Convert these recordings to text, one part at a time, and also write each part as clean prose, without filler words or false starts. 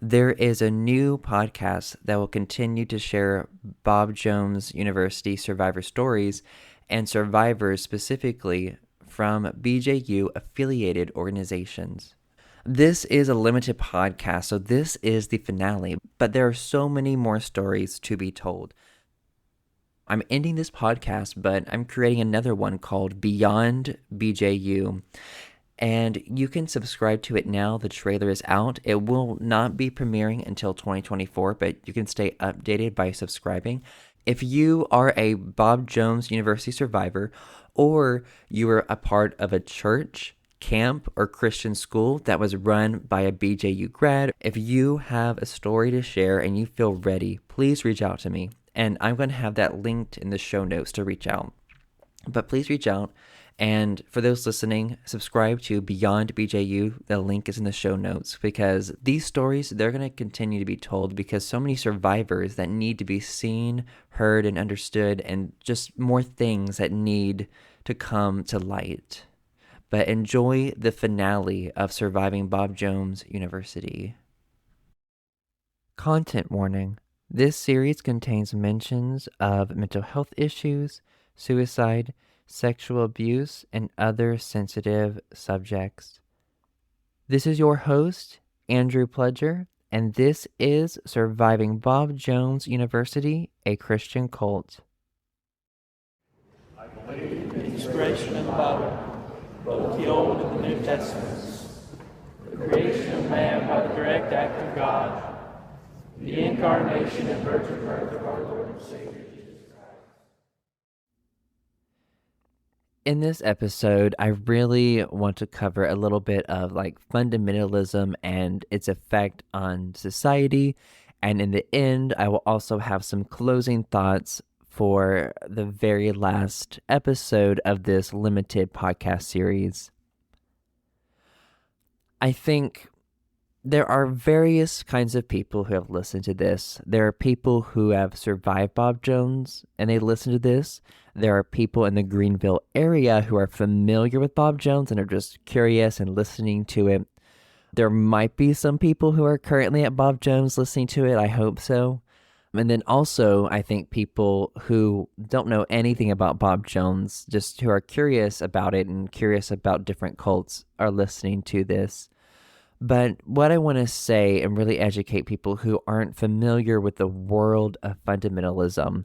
There is a new podcast that will continue to share Bob Jones University survivor stories and survivors specifically from BJU affiliated organizations. This is a limited podcast, so this is the finale, but there are so many more stories to be told. I'm ending this podcast, but I'm creating another one called Beyond BJU. And you can subscribe to it now. The trailer is out. It will not be premiering until 2024, but you can stay updated by subscribing. If you are a Bob Jones University survivor, or you are a part of a church, camp, or Christian school that was run by a BJU grad, if you have a story to share and you feel ready, please reach out to me. And I'm going to have that linked in the show notes to reach out. But please reach out. And for those listening, subscribe to Beyond BJU. The link is in the show notes, because these stories, they're going to continue to be told because so many survivors that need to be seen, heard, and understood, and just more things that need to come to light. But enjoy the finale of Surviving Bob Jones University. Content warning. This series contains mentions of mental health issues, suicide, sexual abuse, and other sensitive subjects. This is your host, Andrew Pledger, and this is Surviving Bob Jones University, a Christian Cult. I believe in the inspiration of the Bible, both the Old and the New Testaments, the creation of man by the direct act of God, the incarnation and virgin birth of our Lord and Savior Jesus Christ. In this episode, I really want to cover a little bit of fundamentalism and its effect on society. And in the end, I will also have some closing thoughts for the very last episode of this limited podcast series. I think there are various kinds of people who have listened to this. There are people who have survived Bob Jones and they listen to this. There are people in the Greenville area who are familiar with Bob Jones and are just curious and listening to it. There might be some people who are currently at Bob Jones listening to it. I hope so. And then also, I think people who don't know anything about Bob Jones, just who are curious about it and curious about different cults, are listening to this. But what I want to say and really educate people who aren't familiar with the world of fundamentalism,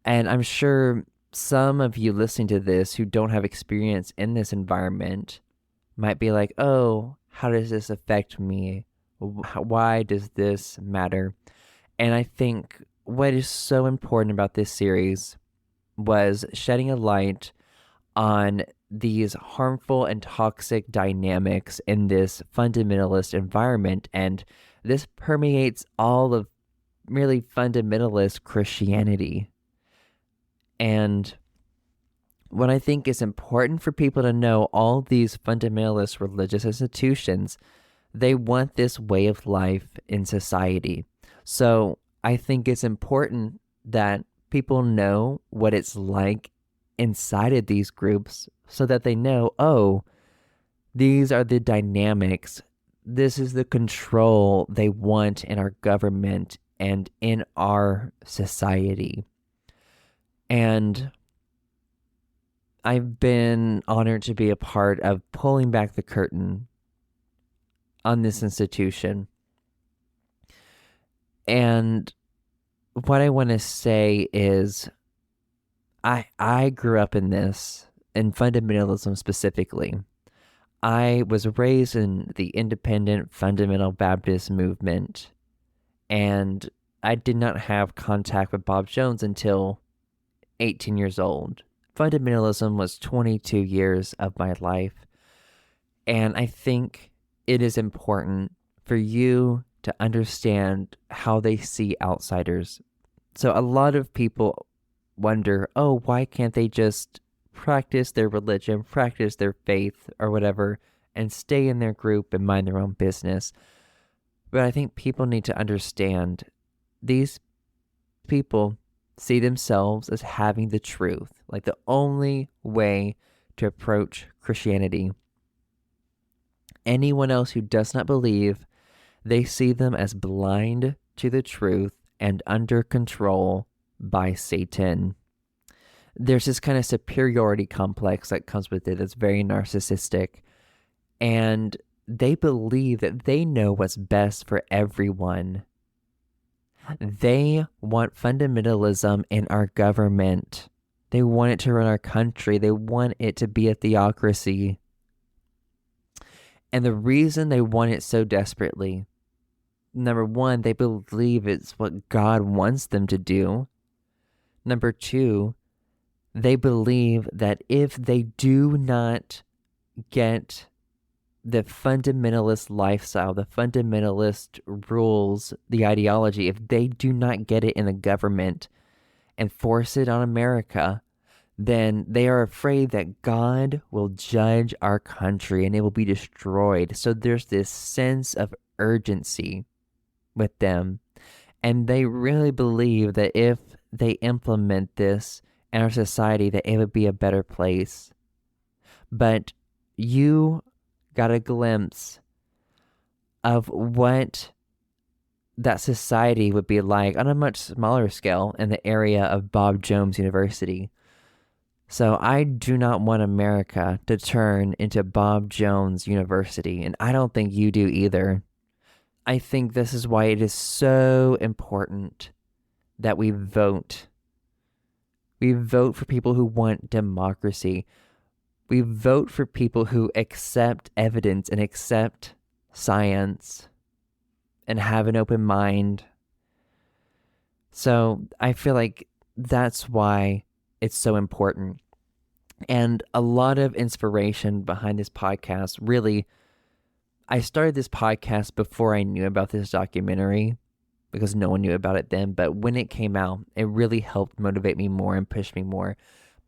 and I'm sure some of you listening to this who don't have experience in this environment might be like, oh, how does this affect me? Why does this matter? And I think what is so important about this series was shedding a light on these harmful and toxic dynamics in this fundamentalist environment. And this permeates all of really fundamentalist Christianity. And what I think is important for people to know, all these fundamentalist religious institutions, they want this way of life in society. So I think it's important that people know what it's like inside of these groups so that they know, oh, these are the dynamics. This is the control they want in our government and in our society. And I've been honored to be a part of pulling back the curtain on this institution. And what I want to say is I grew up in this, in fundamentalism specifically. I was raised in the independent fundamental Baptist movement, and I did not have contact with Bob Jones until 18 years old. Fundamentalism was 22 years of my life, and I think it is important for you to understand how they see outsiders. So a lot of people wonder, oh, why can't they just practice their religion, practice their faith or whatever, and stay in their group and mind their own business? But I think people need to understand these people see themselves as having the truth, like the only way to approach Christianity. Anyone else who does not believe They see them as blind to the truth and under control by Satan. There's this kind of superiority complex that comes with it that's very narcissistic. And they believe that they know what's best for everyone. They want fundamentalism in our government. They want it to run our country. They want it to be a theocracy. And the reason they want it so desperately, number one, they believe it's what God wants them to do. Number two, they believe that if they do not get the fundamentalist lifestyle, the fundamentalist rules, the ideology, if they do not get it in the government and force it on America, then they are afraid that God will judge our country and it will be destroyed. So there's this sense of urgency with them. And they really believe that if they implement this in our society, that it would be a better place. But you got a glimpse of what that society would be like on a much smaller scale in the area of Bob Jones University. So I do not want America to turn into Bob Jones University, and I don't think you do either. I think this is why it is so important that we vote. We vote for people who want democracy. We vote for people who accept evidence and accept science and have an open mind. So I feel like that's why it's so important. And a lot of inspiration behind this podcast. Really, I started this podcast before I knew about this documentary because no one knew about it then. But when it came out, it really helped motivate me more and push me more.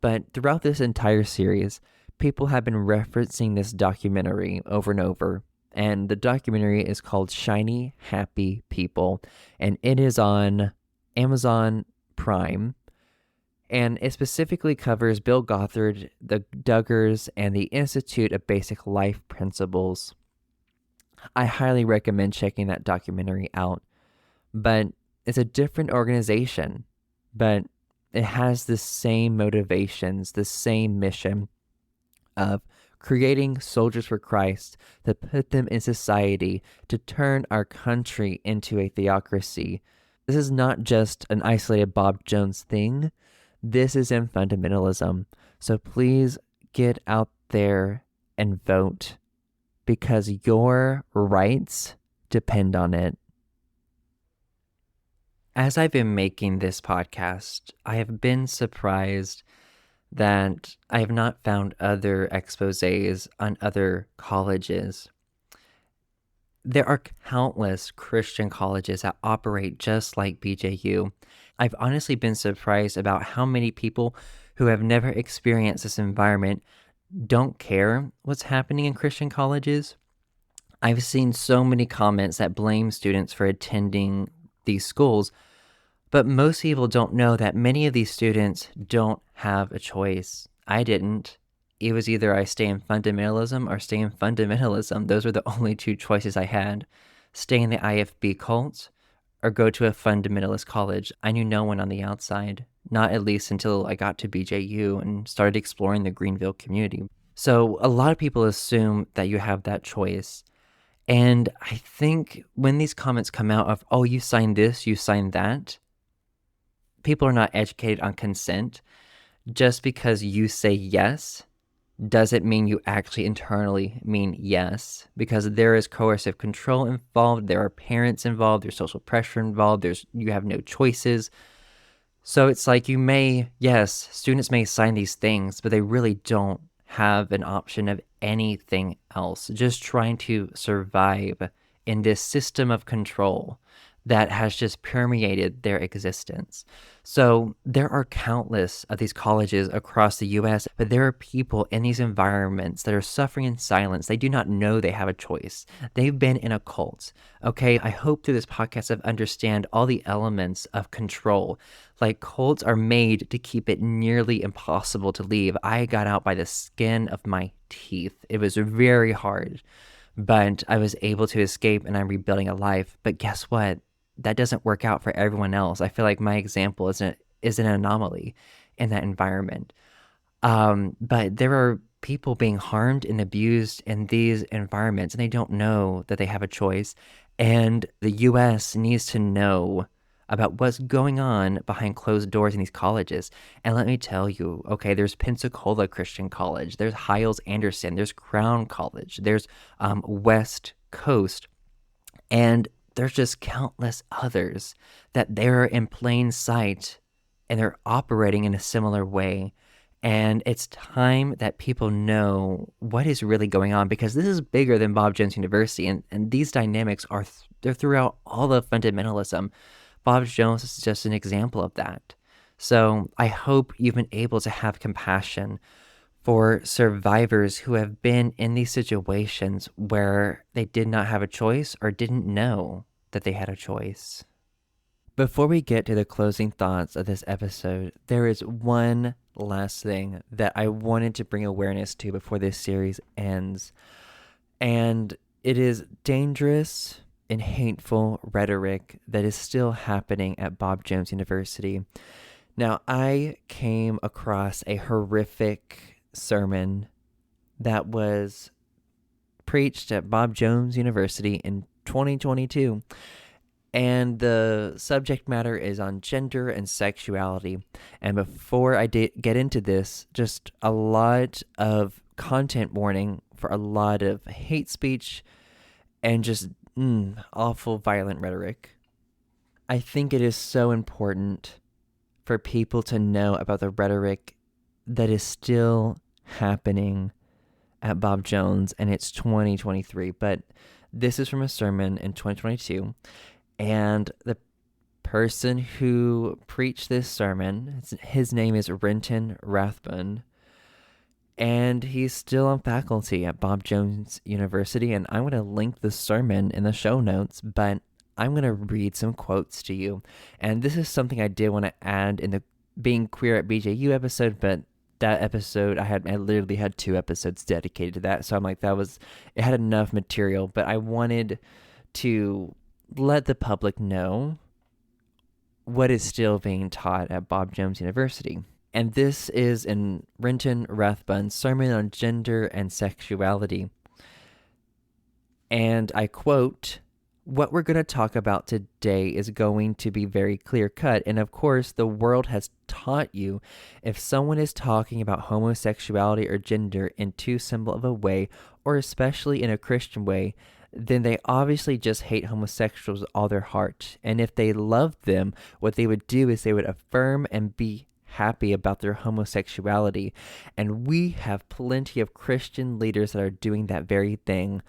But throughout this entire series, people have been referencing this documentary over and over. And the documentary is called Shiny Happy People. And it is on Amazon Prime. And it specifically covers Bill Gothard, the Duggars, and the Institute of Basic Life Principles. I highly recommend checking that documentary out. But it's a different organization, but it has the same motivations, the same mission of creating soldiers for Christ to put them in society, to turn our country into a theocracy. This is not just an isolated Bob Jones thing. This is in fundamentalism. So please get out there and vote because your rights depend on it. As I've been making this podcast, I have been surprised that I have not found other exposés on other colleges. There are countless Christian colleges that operate just like BJU. I've honestly been surprised about how many people who have never experienced this environment don't care what's happening in Christian colleges. I've seen so many comments that blame students for attending these schools, but most people don't know that many of these students don't have a choice. I didn't. It was either I stay in fundamentalism or stay in fundamentalism. Those were the only two choices I had. Stay in the IFB cult or go to a fundamentalist college. I knew no one on the outside, not at least until I got to BJU and started exploring the Greenville community. So a lot of people assume that you have that choice. And I think when these comments come out of, oh, you signed this, you signed that, people are not educated on consent. Just because you say yes doesn't mean you actually internally mean yes, because there is coercive control involved, there are parents involved, there's social pressure involved, you have no choices. So it's like students may sign these things, but they really don't have an option of anything else, just trying to survive in this system of control that has just permeated their existence. So there are countless of these colleges across the US, but there are people in these environments that are suffering in silence. They do not know they have a choice. They've been in a cult. Okay, I hope through this podcast I've understand all the elements of control. Like cults are made to keep it nearly impossible to leave. I got out by the skin of my teeth. It was very hard. but I was able to escape and I'm rebuilding a life. But guess what? That doesn't work out for everyone else. I feel like my example is an anomaly in that environment. But there are people being harmed and abused in these environments, and they don't know that they have a choice. And the U.S. needs to know about what's going on behind closed doors in these colleges. And let me tell you, okay, there's Pensacola Christian College, there's Hiles Anderson, there's Crown College, there's West Coast, and there's just countless others that they're in plain sight and they're operating in a similar way. And it's time that people know what is really going on, because this is bigger than Bob Jones University. And these dynamics are they're throughout all of fundamentalism. Bob Jones is just an example of that. So I hope you've been able to have compassion for survivors who have been in these situations where they did not have a choice or didn't know that they had a choice. Before we get to the closing thoughts of this episode, there is one last thing that I wanted to bring awareness to before this series ends. And it is dangerous and hateful rhetoric that is still happening at Bob Jones University. Now, I came across a horrific sermon that was preached at Bob Jones University in 2022. And the subject matter is on gender and sexuality. And before I get into this, just a lot of content warning for a lot of hate speech and just awful violent rhetoric. I think it is so important for people to know about the rhetoric that is still happening at Bob Jones, and it's 2023. But this is from a sermon in 2022. And the person who preached this sermon, his name is Renton Rathbun, and he's still on faculty at Bob Jones University. And I'm going to link the sermon in the show notes, but I'm going to read some quotes to you. And this is something I did want to add in the Being Queer at BJU episode, but that episode, I literally had 2 episodes dedicated to that. So I'm like, it had enough material, but I wanted to let the public know what is still being taught at Bob Jones University. And this is in Renton Rathbun's sermon on gender and sexuality. And I quote, "What we're going to talk about today is going to be very clear-cut. And of course, the world has taught you if someone is talking about homosexuality or gender in too simple of a way, or especially in a Christian way, then they obviously just hate homosexuals with all their heart. And if they loved them, what they would do is they would affirm and be happy about their homosexuality. And we have plenty of Christian leaders that are doing that very thing.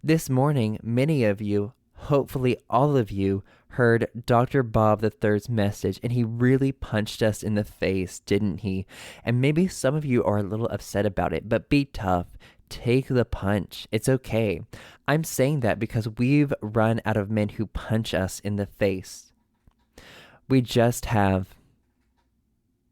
This morning, many of you, hopefully all of you, heard Dr. Bob III's message, and he really punched us in the face, didn't he? And maybe some of you are a little upset about it, but be tough. Take the punch. It's okay. I'm saying that because we've run out of men who punch us in the face. We just have.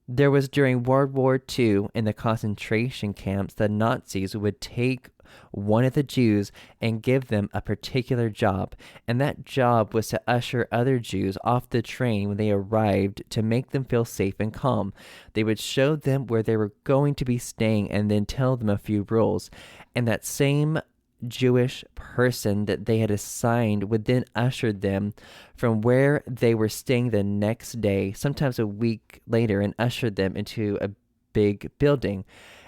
There was during World War II in the concentration camps, the Nazis would take one of the Jews and give them a particular job, and that job was to usher other Jews off the train when they arrived to make them feel safe and calm. They would show them where they were going to be staying and then tell them a few rules, and that same Jewish person that they had assigned would then usher them from where they were staying the next day, sometimes a week later, and usher them into a big building.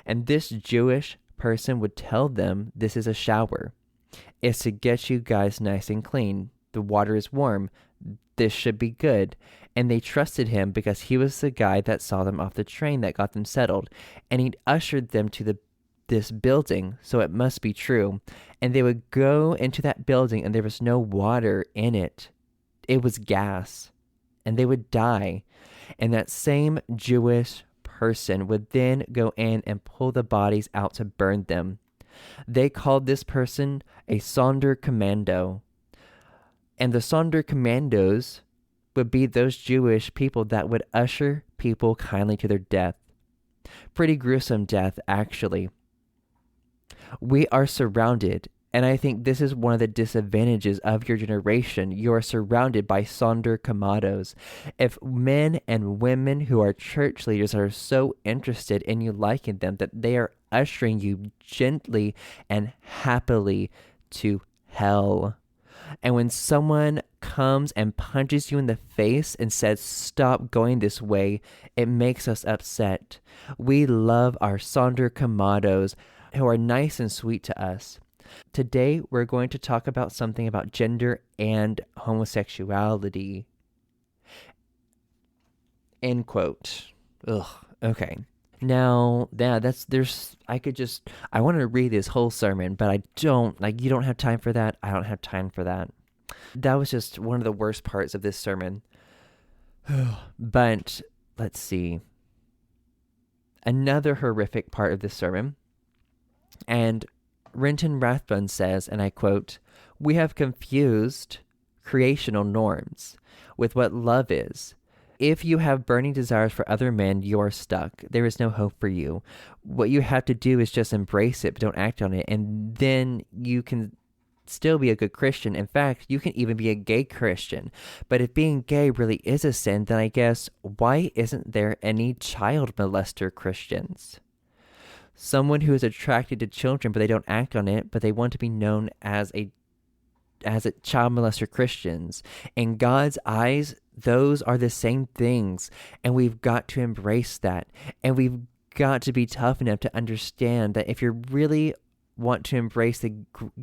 And this Jewish person would tell them, this is a shower. It's to get you guys nice and clean. The water is warm. This should be good. And they trusted him because he was the guy that saw them off the train that got them settled. And he'd ushered them to this building, so it must be true. And they would go into that building and there was no water in it. It was gas. And they would die. And that same Jewish person would then go in and pull the bodies out to burn them. They called this person a Sonderkommando. And the Sonderkommandos would be those Jewish people that would usher people kindly to their death. Pretty gruesome death, actually. We are surrounded And I think this is one of the disadvantages of your generation. You are surrounded by sonder kamados. If men and women who are church leaders are so interested in you liking them that they are ushering you gently and happily to hell. And when someone comes and punches you in the face and says, stop going this way, it makes us upset. We love our sonder kamados who are nice and sweet to us. Today, we're going to talk about something about gender and homosexuality. End quote. Ugh. Okay. Now, yeah, I want to read this whole sermon, but I don't, you don't have time for that. I don't have time for that. That was just one of the worst parts of this sermon. But let's see. Another horrific part of this sermon. And Renton Rathbun says, and I quote, "We have confused creational norms with what love is. If you have burning desires for other men, you are stuck. There is no hope for you. What you have to do is just embrace it, but don't act on it. And then you can still be a good Christian. In fact, you can even be a gay Christian. But if being gay really is a sin, then I guess why isn't there any child molester Christians? Someone who is attracted to children, but they don't act on it, but they want to be known as a child molester Christians. In God's eyes, those are the same things, and we've got to embrace that. And we've got to be tough enough to understand that if you really want to embrace the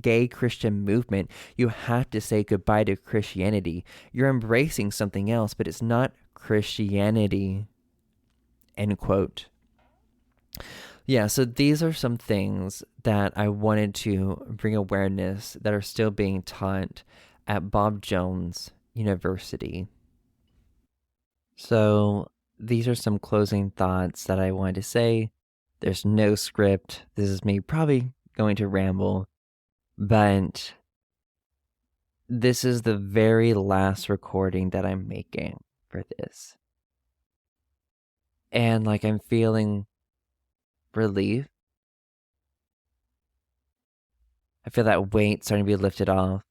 gay Christian movement, you have to say goodbye to Christianity. You're embracing something else, but it's not Christianity." End quote. Yeah, so these are some things that I wanted to bring awareness that are still being taught at Bob Jones University. So these are some closing thoughts that I wanted to say. There's no script. This is me probably going to ramble, but this is the very last recording that I'm making for this. And I'm feeling relief. I feel that weight starting to be lifted off.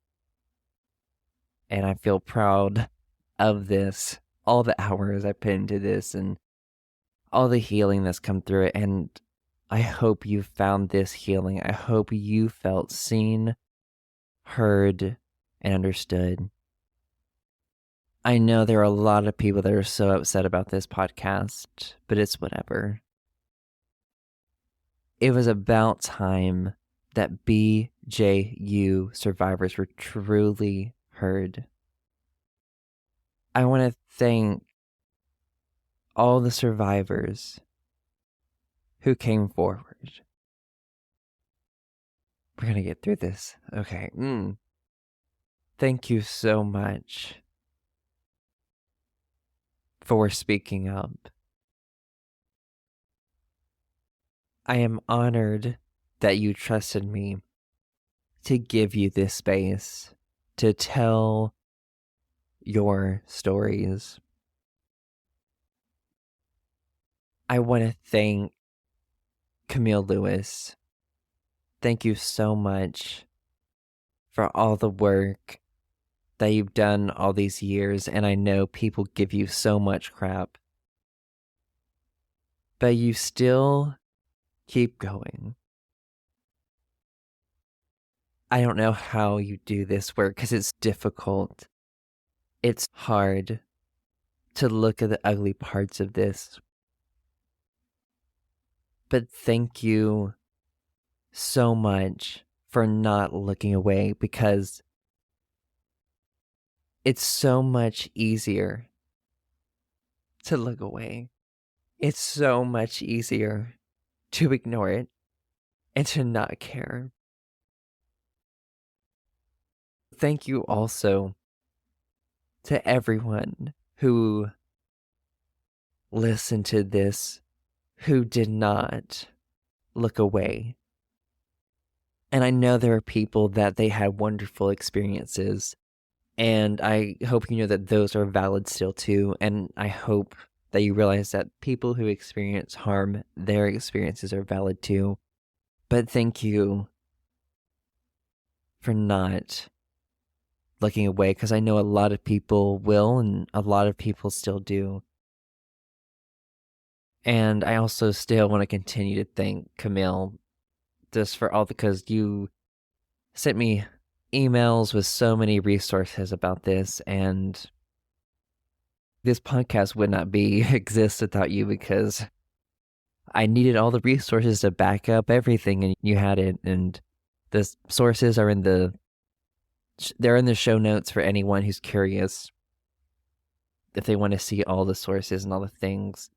And I feel proud of this, all the hours I put into this and all the healing that's come through it. And I hope you found this healing. I hope you felt seen, heard, and understood. I know there are a lot of people that are so upset about this podcast, but it's whatever. It was about time that BJU survivors were truly heard. I want to thank all the survivors who came forward. We're going to get through this. Okay. Thank you so much for speaking up. I am honored that you trusted me to give you this space to tell your stories. I want to thank Camille Lewis. Thank you so much for all the work that you've done all these years, and I know people give you so much crap, but you still keep going. I don't know how you do this work because it's difficult. It's hard to look at the ugly parts of this. But thank you so much for not looking away, because it's so much easier to look away. It's so much easier to ignore it and to not care. Thank you also to everyone who listened to this, who did not look away. And I know there are people that they had wonderful experiences, and I hope you know that those are valid still too. And I hope that you realize that people who experience harm, their experiences are valid too. But thank you for not looking away, because I know a lot of people will and a lot of people still do. And I also still want to continue to thank Camille just for all, because you sent me emails with so many resources about this, and this podcast would not be exist without you, because I needed all the resources to back up everything, and you had it. And the sources are they're in the show notes for anyone who's curious if they want to see all the sources and all the things.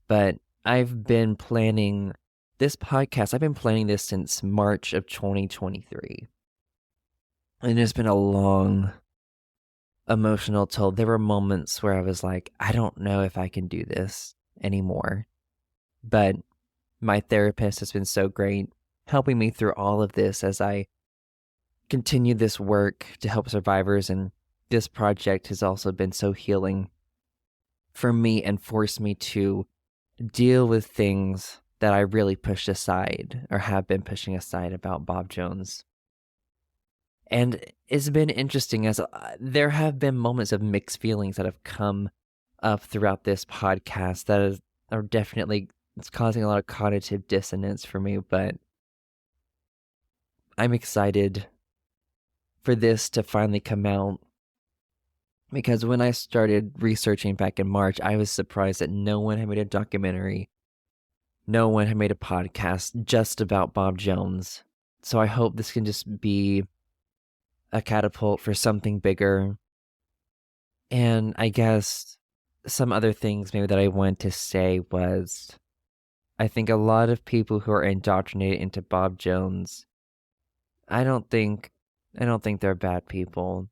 But I've been planning this podcast. I've been planning this since March of 2023. And it's been a long emotional toll. There were moments where I was like, I don't know if I can do this anymore. But my therapist has been so great, helping me through all of this as I continue this work to help survivors. And this project has also been so healing for me and forced me to deal with things that I really pushed aside, or have been pushing aside, about Bob Jones. And it's been interesting, as there have been moments of mixed feelings that have come up throughout this podcast that are definitely, it's causing a lot of cognitive dissonance for me. But I'm excited for this to finally come out, because when I started researching back in March, I was surprised that no one had made a documentary, no one had made a podcast just about Bob Jones. So I hope this can just be a catapult for something bigger. And I guess some other things maybe that I wanted to say was, I think a lot of people who are indoctrinated into Bob Jones, I don't think they're bad people.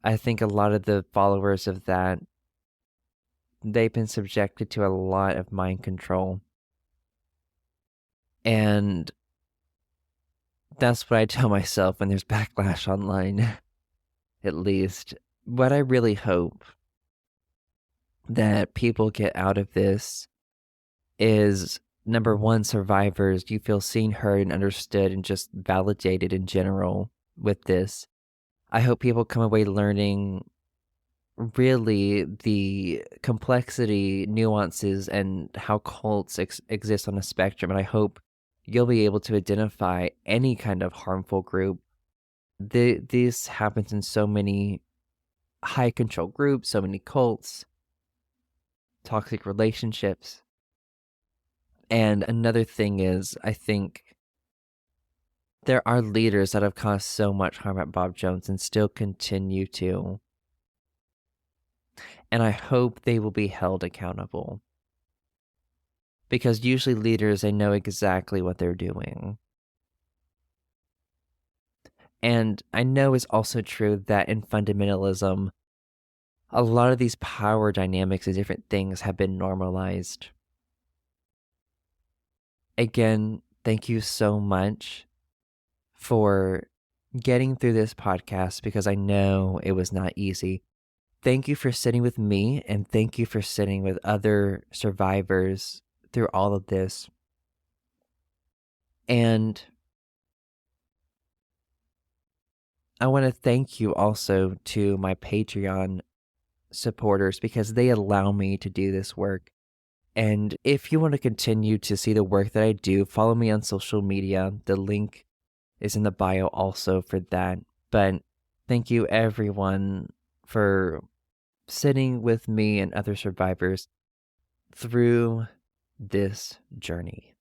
I think a lot of the followers of that, they've been subjected to a lot of mind control. And that's what I tell myself when there's backlash online, at least. What I really hope that people get out of this is, number one, survivors, you feel seen, heard, and understood, and just validated in general with this. I hope people come away learning really the complexity, nuances, and how cults exist on a spectrum. And I hope you'll be able to identify any kind of harmful group. This happens in so many high control groups, so many cults, toxic relationships. And another thing is, I think there are leaders that have caused so much harm at Bob Jones and still continue to. And I hope they will be held accountable. Because usually leaders, they know exactly what they're doing. And I know it's also true that in fundamentalism, a lot of these power dynamics and different things have been normalized. Again, thank you so much for getting through this podcast, because I know it was not easy. Thank you for sitting with me, and thank you for sitting with other survivors through all of this. And I want to thank you also to my Patreon supporters, because they allow me to do this work. And if you want to continue to see the work that I do, follow me on social media. The link is in the bio also for that. But thank you, everyone, for sitting with me and other survivors through this journey.